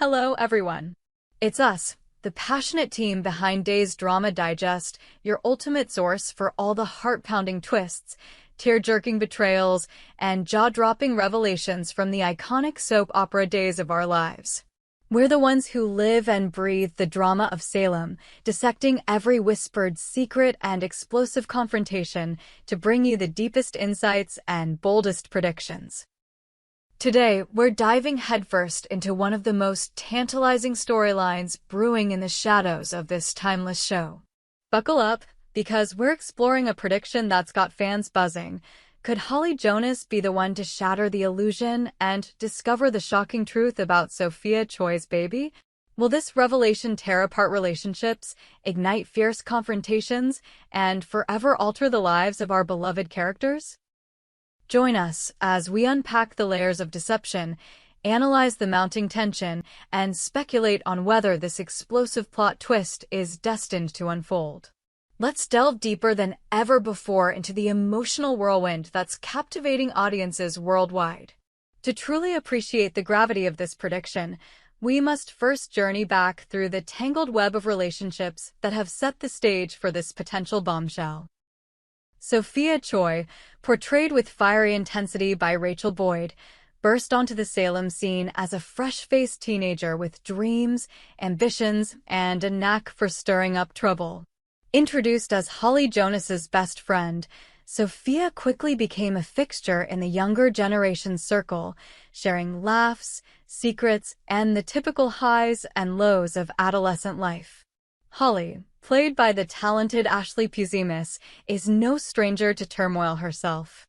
Hello, everyone. It's us, the passionate team behind Day's Drama Digest, your ultimate source for all the heart-pounding twists, tear-jerking betrayals, and jaw-dropping revelations from the iconic soap opera days of our lives. We're the ones who live and breathe the drama of Salem, dissecting every whispered secret and explosive confrontation to bring you the deepest insights and boldest predictions. Today, we're diving headfirst into one of the most tantalizing storylines brewing in the shadows of this timeless show. Buckle up, because we're exploring a prediction that's got fans buzzing. Could Holly Jonas be the one to shatter the illusion and discover the shocking truth about Sophia Choi's baby? Will this revelation tear apart relationships, ignite fierce confrontations, and forever alter the lives of our beloved characters? Join us as we unpack the layers of deception, analyze the mounting tension, and speculate on whether this explosive plot twist is destined to unfold. Let's delve deeper than ever before into the emotional whirlwind that's captivating audiences worldwide. To truly appreciate the gravity of this prediction, we must first journey back through the tangled web of relationships that have set the stage for this potential bombshell. Sophia Choi, portrayed with fiery intensity by Rachel Boyd, burst onto the Salem scene as a fresh-faced teenager with dreams, ambitions, and a knack for stirring up trouble. Introduced as Holly Jonas's best friend, Sophia quickly became a fixture in the younger generation's circle, sharing laughs, secrets, and the typical highs and lows of adolescent life. Holly, played by the talented Ashley Puzimis, is no stranger to turmoil herself.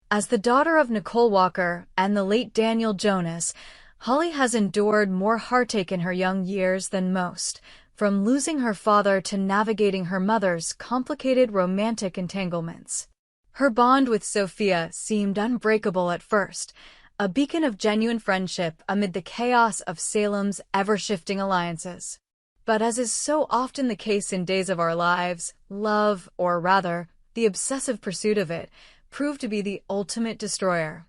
As the daughter of Nicole Walker and the late Daniel Jonas, Holly has endured more heartache in her young years than most, from losing her father to navigating her mother's complicated romantic entanglements. Her bond with Sophia seemed unbreakable at first, a beacon of genuine friendship amid the chaos of Salem's ever-shifting alliances. But as is so often the case in Days of Our Lives, love, or rather, the obsessive pursuit of it, proved to be the ultimate destroyer.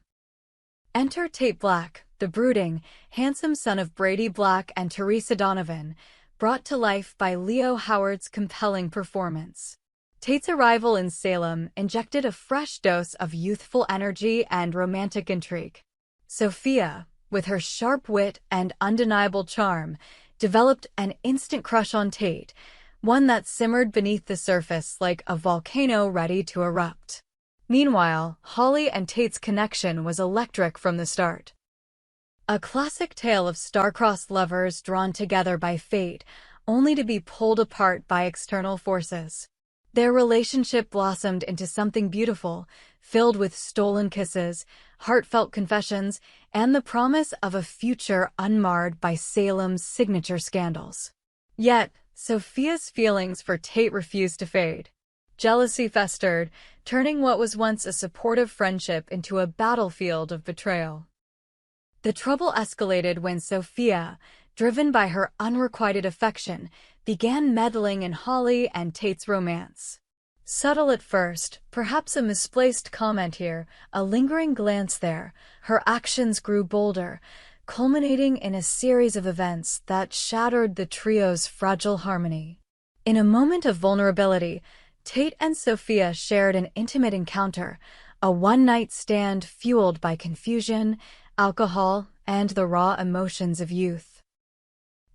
Enter Tate Black, the brooding, handsome son of Brady Black and Teresa Donovan, brought to life by Leo Howard's compelling performance. Tate's arrival in Salem injected a fresh dose of youthful energy and romantic intrigue. Sophia, with her sharp wit and undeniable charm, developed an instant crush on Tate, one that simmered beneath the surface like a volcano ready to erupt. Meanwhile, Holly and Tate's connection was electric from the start. A classic tale of star-crossed lovers drawn together by fate, only to be pulled apart by external forces. Their relationship blossomed into something beautiful, filled with stolen kisses, heartfelt confessions, and the promise of a future unmarred by Salem's signature scandals. Yet, Sophia's feelings for Tate refused to fade. Jealousy festered, turning what was once a supportive friendship into a battlefield of betrayal. The trouble escalated when Sophia, driven by her unrequited affection, began meddling in Holly and Tate's romance. Subtle at first, perhaps a misplaced comment here, a lingering glance there, her actions grew bolder, culminating in a series of events that shattered the trio's fragile harmony. In a moment of vulnerability, Tate and Sophia shared an intimate encounter, a one-night stand fueled by confusion, alcohol, and the raw emotions of youth.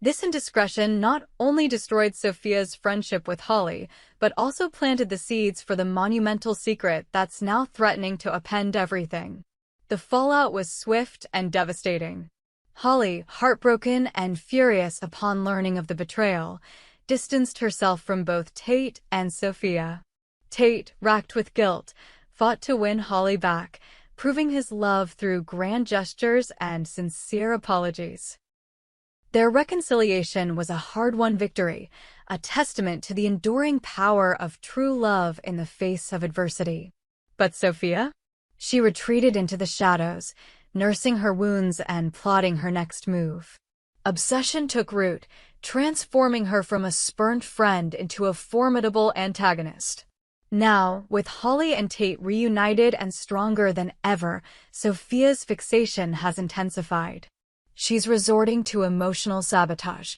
This indiscretion not only destroyed Sophia's friendship with Holly, but also planted the seeds for the monumental secret that's now threatening to upend everything. The fallout was swift and devastating. Holly, heartbroken and furious upon learning of the betrayal, distanced herself from both Tate and Sophia. Tate, racked with guilt, fought to win Holly back, proving his love through grand gestures and sincere apologies. Their reconciliation was a hard-won victory, a testament to the enduring power of true love in the face of adversity. But Sophia? She retreated into the shadows, nursing her wounds and plotting her next move. Obsession took root, transforming her from a spurned friend into a formidable antagonist. Now, with Holly and Tate reunited and stronger than ever, Sophia's fixation has intensified. she's resorting to emotional sabotage,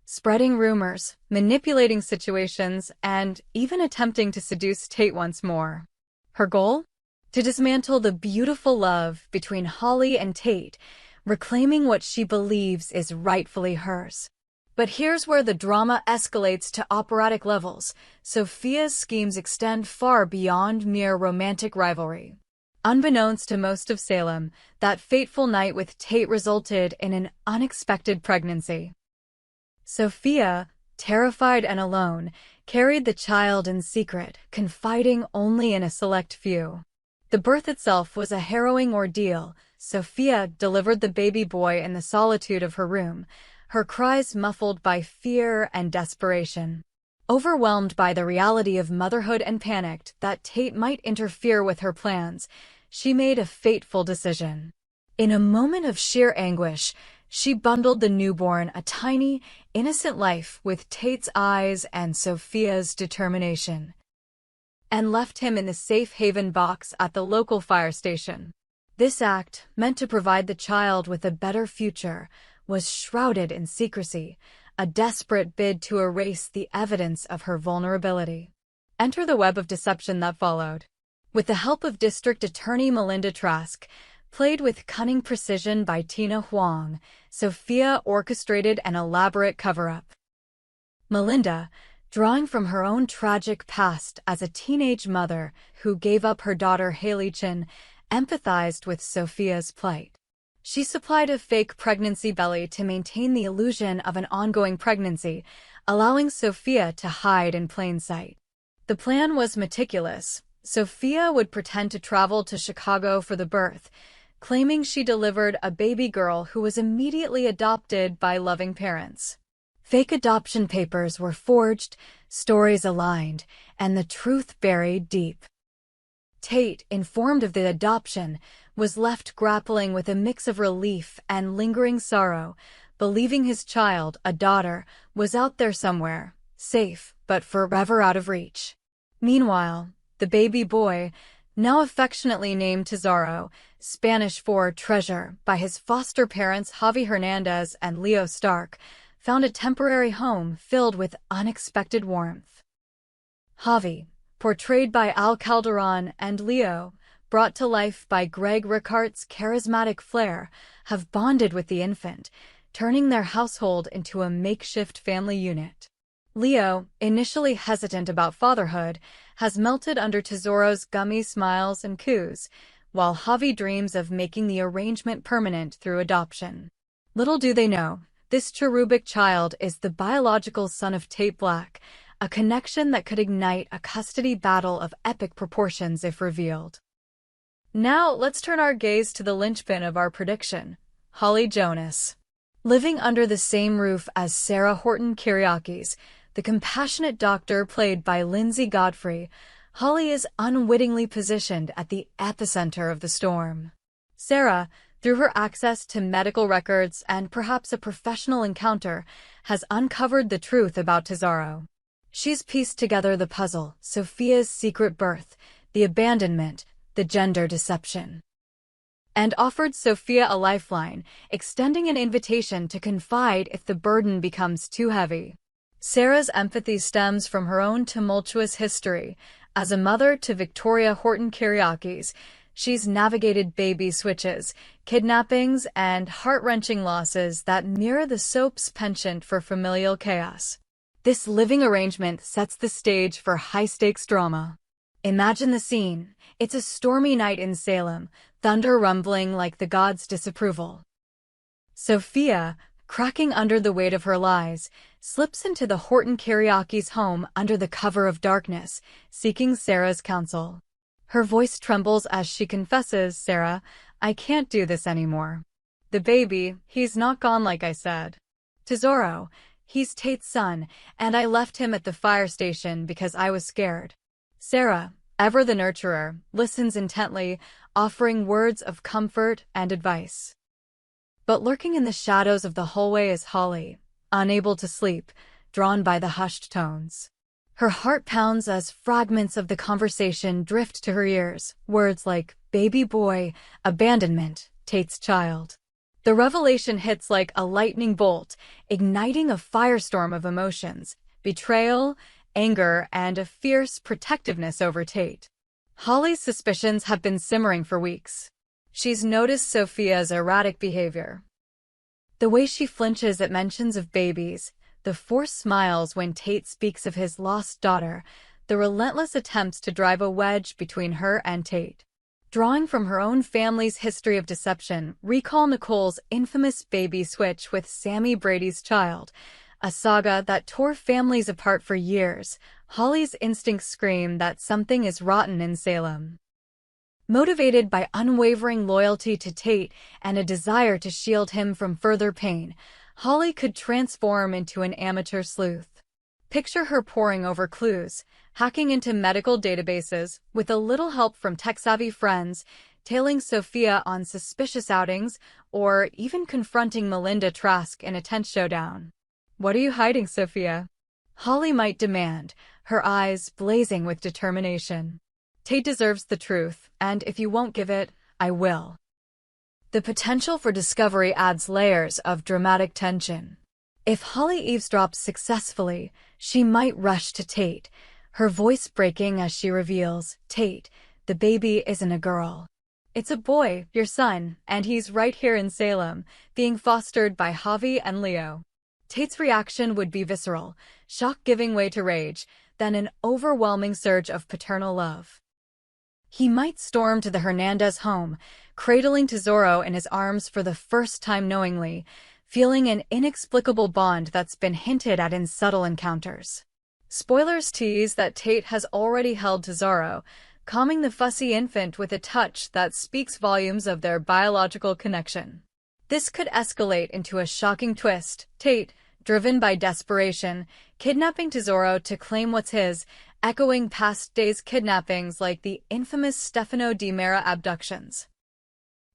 spreading rumors, manipulating situations, and even attempting to seduce Tate once more. Her goal? To dismantle the beautiful love between Holly and Tate, reclaiming what she believes is rightfully hers. But here's where the drama escalates to operatic levels. Sophia's schemes extend far beyond mere romantic rivalry. Unbeknownst to most of Salem, that fateful night with Tate resulted in an unexpected pregnancy. Sophia, terrified and alone, carried the child in secret, confiding only in a select few. The birth itself was a harrowing ordeal. Sophia delivered the baby boy in the solitude of her room, her cries muffled by fear and desperation. Overwhelmed by the reality of motherhood and panicked that Tate might interfere with her plans, she made a fateful decision. In a moment of sheer anguish, she bundled the newborn, a tiny, innocent life, with Tate's eyes and Sophia's determination, and left him in the safe haven box at the local fire station. This act, meant to provide the child with a better future, was shrouded in secrecy, a desperate bid to erase the evidence of her vulnerability. Enter the web of deception that followed. With the help of District Attorney Melinda Trask, played with cunning precision by Tina Huang, Sophia orchestrated an elaborate cover-up. Melinda, drawing from her own tragic past as a teenage mother who gave up her daughter Haley Chin, empathized with Sophia's plight. She supplied a fake pregnancy belly to maintain the illusion of an ongoing pregnancy, allowing Sophia to hide in plain sight. The plan was meticulous. Sophia would pretend to travel to Chicago for the birth, claiming she delivered a baby girl who was immediately adopted by loving parents. Fake adoption papers were forged, stories aligned, and the truth buried deep. Tate, informed of the adoption, was left grappling with a mix of relief and lingering sorrow, believing his child, a daughter, was out there somewhere, safe but forever out of reach. Meanwhile, the baby boy, now affectionately named Tesoro, Spanish for treasure, by his foster parents Javi Hernandez and Leo Stark, found a temporary home filled with unexpected warmth. Javi, portrayed by Al Calderon, and Leo, brought to life by Greg Ricart's charismatic flair, have bonded with the infant, turning their household into a makeshift family unit. Leo, initially hesitant about fatherhood, has melted under Tesoro's gummy smiles and coos, while Javi dreams of making the arrangement permanent through adoption. Little do they know, this cherubic child is the biological son of Tate Black, a connection that could ignite a custody battle of epic proportions if revealed. Now, let's turn our gaze to the linchpin of our prediction, Holly Jonas. Living under the same roof as Sarah Horton Kyriakis, the compassionate doctor played by Lindsay Godfrey, Holly is unwittingly positioned at the epicenter of the storm. Sarah, through her access to medical records and perhaps a professional encounter, has uncovered the truth about Tesoro. She's pieced together the puzzle, Sophia's secret birth, the abandonment, the gender deception, and offered Sophia a lifeline, extending an invitation to confide if the burden becomes too heavy. Sarah's empathy stems from her own tumultuous history. As a mother to Victoria Horton Kyriakis, she's navigated baby switches, kidnappings, and heart-wrenching losses that mirror the soap's penchant for familial chaos. This living arrangement sets the stage for high-stakes drama. Imagine the scene. It's a stormy night in Salem, thunder rumbling like the gods' disapproval. Sophia, cracking under the weight of her lies, slips into the Horton Kyriakis' home under the cover of darkness, seeking Sarah's counsel. Her voice trembles as she confesses, "Sarah, I can't do this anymore. The baby, he's not gone like I said. Tesoro, he's Tate's son, and I left him at the fire station because I was scared." Sarah, ever the nurturer, listens intently, offering words of comfort and advice. But lurking in the shadows of the hallway is Holly, unable to sleep, drawn by the hushed tones. Her heart pounds as fragments of the conversation drift to her ears, words like baby boy, abandonment, Tate's child. The revelation hits like a lightning bolt, igniting a firestorm of emotions, betrayal, anger, and a fierce protectiveness over Tate. Holly's suspicions have been simmering for weeks. She's noticed Sophia's erratic behavior. The way she flinches at mentions of babies, the forced smiles when Tate speaks of his lost daughter, the relentless attempts to drive a wedge between her and Tate. Drawing from her own family's history of deception, recall Nicole's infamous baby switch with Sammy Brady's child, a saga that tore families apart for years. Holly's instincts scream that something is rotten in Salem. Motivated by unwavering loyalty to Tate and a desire to shield him from further pain, Holly could transform into an amateur sleuth. Picture her poring over clues, hacking into medical databases, with a little help from tech-savvy friends, tailing Sophia on suspicious outings, or even confronting Melinda Trask in a tense showdown. "What are you hiding, Sophia?" Holly might demand, her eyes blazing with determination. "Tate deserves the truth, and if you won't give it, I will." The potential for discovery adds layers of dramatic tension. If Holly eavesdrops successfully, she might rush to Tate, her voice breaking as she reveals, "Tate, the baby isn't a girl. It's a boy, your son, and he's right here in Salem, being fostered by Javi and Leo." Tate's reaction would be visceral, shock giving way to rage, then an overwhelming surge of paternal love. He might storm to the Hernandez home, cradling Tesoro in his arms for the first time knowingly, feeling an inexplicable bond that's been hinted at in subtle encounters. Spoilers tease that Tate has already held Tesoro, calming the fussy infant with a touch that speaks volumes of their biological connection. This could escalate into a shocking twist, Tate, driven by desperation, kidnapping Tesoro to claim what's his, echoing past days' kidnappings like the infamous Stefano Di Mera abductions.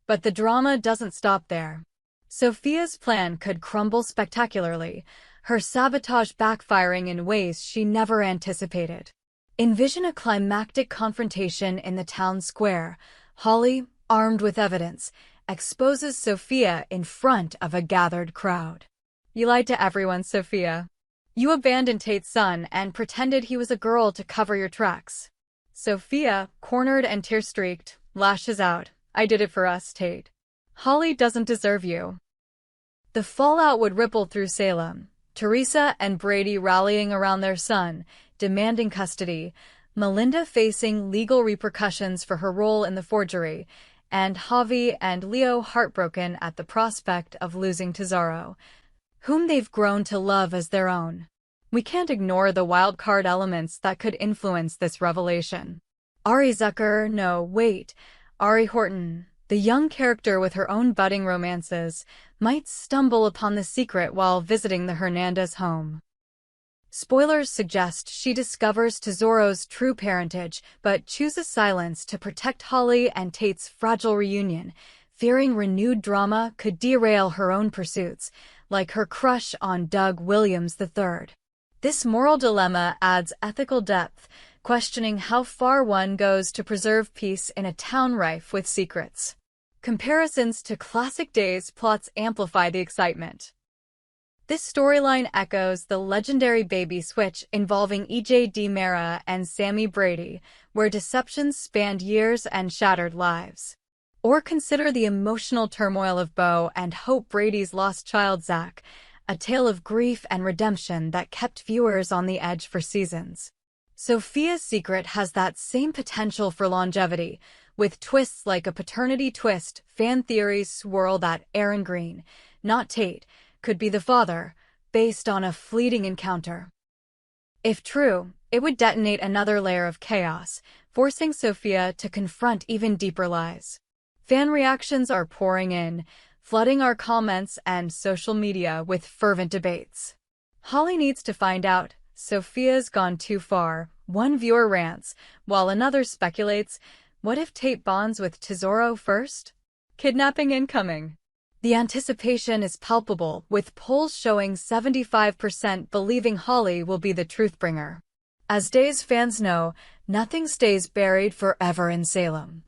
But the drama doesn't stop there. Sophia's plan could crumble spectacularly, her sabotage backfiring in ways she never anticipated. Envision a climactic confrontation in the town square. Holly, armed with evidence, exposes Sophia in front of a gathered crowd. "You lied to everyone, Sophia. You abandoned Tate's son and pretended he was a girl to cover your tracks." Sophia, cornered and tear-streaked, lashes out, "I did it for us, Tate. Holly doesn't deserve you." The fallout would ripple through Salem, Teresa and Brady rallying around their son, demanding custody, Melinda facing legal repercussions for her role in the forgery, and Javi and Leo heartbroken at the prospect of losing Tesoro, whom they've grown to love as their own. We can't ignore the wild-card elements that could influence this revelation. Ari Horton, the young character with her own budding romances, might stumble upon the secret while visiting the Hernandez home. Spoilers suggest she discovers Tesoro's true parentage, but chooses silence to protect Holly and Tate's fragile reunion, fearing renewed drama could derail her own pursuits, like her crush on Doug Williams III. This moral dilemma adds ethical depth, questioning how far one goes to preserve peace in a town rife with secrets. Comparisons to classic Days plots amplify the excitement. This storyline echoes the legendary baby switch involving E.J. Di Mera and Sammy Brady, where deceptions spanned years and shattered lives. Or consider the emotional turmoil of Beau and Hope Brady's lost child Zach, a tale of grief and redemption that kept viewers on the edge for seasons. Sophia's secret has that same potential for longevity, with twists like a paternity twist. Fan theories swirl that Aaron Green, not Tate, could be the father, based on a fleeting encounter. If true, it would detonate another layer of chaos, forcing Sophia to confront even deeper lies. Fan reactions are pouring in, flooding our comments and social media with fervent debates. "Holly needs to find out. Sophia's gone too far," one viewer rants, while another speculates, "What if Tate bonds with Tesoro first? Kidnapping incoming." The anticipation is palpable, with polls showing 75% believing Holly will be the truthbringer. As Days fans know, nothing stays buried forever in Salem.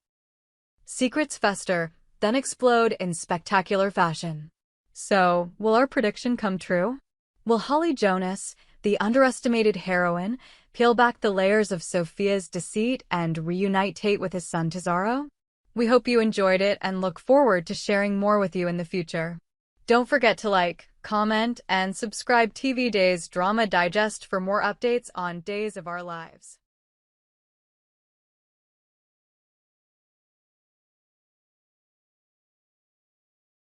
Secrets fester, then explode in spectacular fashion. So, will our prediction come true? Will Holly Jonas, the underestimated heroine, peel back the layers of Sophia's deceit and reunite Tate with his son Tesoro? We hope you enjoyed it and look forward to sharing more with you in the future. Don't forget to like, comment, and subscribe TV Days Drama Digest for more updates on Days of Our Lives.